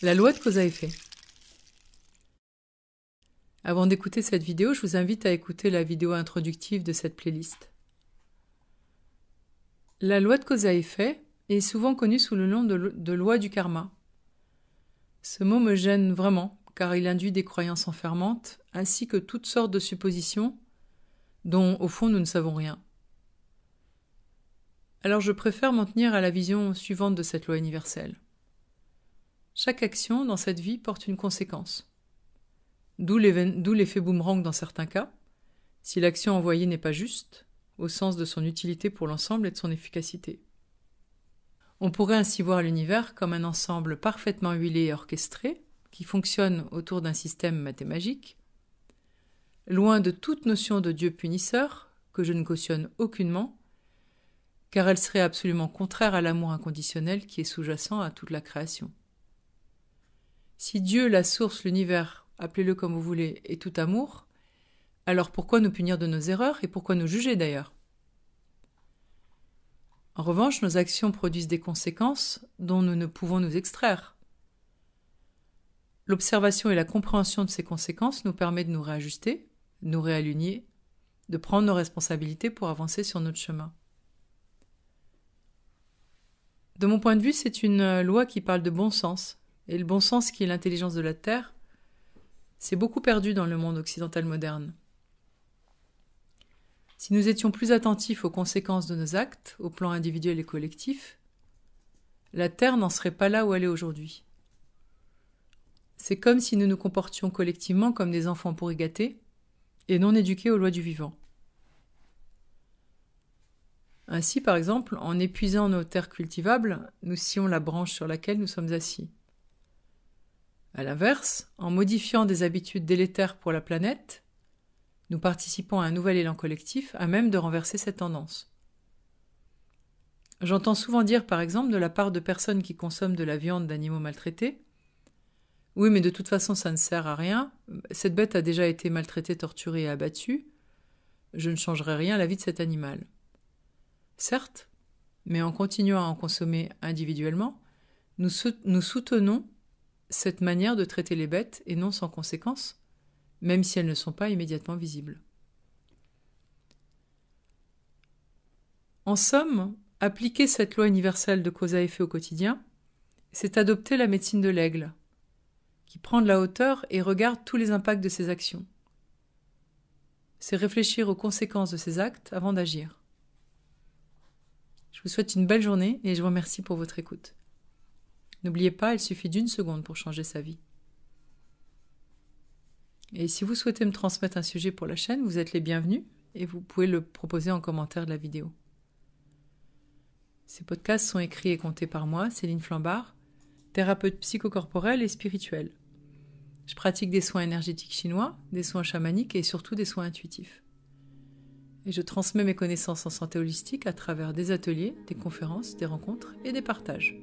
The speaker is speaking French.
La loi de cause à effet. Avant d'écouter cette vidéo, je vous invite à écouter la vidéo introductive de cette playlist. La loi de cause à effet est souvent connue sous le nom de loi du karma. Ce mot me gêne vraiment, car il induit des croyances enfermantes, ainsi que toutes sortes de suppositions dont, au fond, nous ne savons rien. Alors je préfère m'en tenir à la vision suivante de cette loi universelle. Chaque action dans cette vie porte une conséquence. D'où l'effet boomerang dans certains cas, si l'action envoyée n'est pas juste, au sens de son utilité pour l'ensemble et de son efficacité. On pourrait ainsi voir l'univers comme un ensemble parfaitement huilé et orchestré, qui fonctionne autour d'un système mathémagique, loin de toute notion de Dieu punisseur, que je ne cautionne aucunement, car elle serait absolument contraire à l'amour inconditionnel qui est sous-jacent à toute la création. Si Dieu, la source, l'univers, appelez-le comme vous voulez, est tout amour, alors pourquoi nous punir de nos erreurs et pourquoi nous juger d'ailleurs ? En revanche, nos actions produisent des conséquences dont nous ne pouvons nous extraire. L'observation et la compréhension de ces conséquences nous permet de nous réajuster, de nous réaligner, de prendre nos responsabilités pour avancer sur notre chemin. De mon point de vue, c'est une loi qui parle de bon sens. Et le bon sens qui est l'intelligence de la Terre, c'est beaucoup perdu dans le monde occidental moderne. Si nous étions plus attentifs aux conséquences de nos actes, au plan individuel et collectif, la Terre n'en serait pas là où elle est aujourd'hui. C'est comme si nous nous comportions collectivement comme des enfants pourri gâtés et non éduqués aux lois du vivant. Ainsi, par exemple, en épuisant nos terres cultivables, nous scions la branche sur laquelle nous sommes assis. À l'inverse, en modifiant des habitudes délétères pour la planète, nous participons à un nouvel élan collectif à même de renverser cette tendance. J'entends souvent dire, par exemple, de la part de personnes qui consomment de la viande d'animaux maltraités, « Oui, mais de toute façon, ça ne sert à rien. Cette bête a déjà été maltraitée, torturée et abattue. Je ne changerai rien à la vie de cet animal. » Certes, mais en continuant à en consommer individuellement, nous soutenons cette manière de traiter les bêtes et non sans conséquence, même si elles ne sont pas immédiatement visibles. En somme, appliquer cette loi universelle de cause à effet au quotidien, c'est adopter la médecine de l'aigle, qui prend de la hauteur et regarde tous les impacts de ses actions. C'est réfléchir aux conséquences de ses actes avant d'agir. Je vous souhaite une belle journée et je vous remercie pour votre écoute. N'oubliez pas, il suffit d'1 seconde pour changer sa vie. Et si vous souhaitez me transmettre un sujet pour la chaîne, vous êtes les bienvenus et vous pouvez le proposer en commentaire de la vidéo. Ces podcasts sont écrits et comptés par moi, Céline Flambard, thérapeute psychocorporelle et spirituelle. Je pratique des soins énergétiques chinois, des soins chamaniques et surtout des soins intuitifs. Et je transmets mes connaissances en santé holistique à travers des ateliers, des conférences, des rencontres et des partages.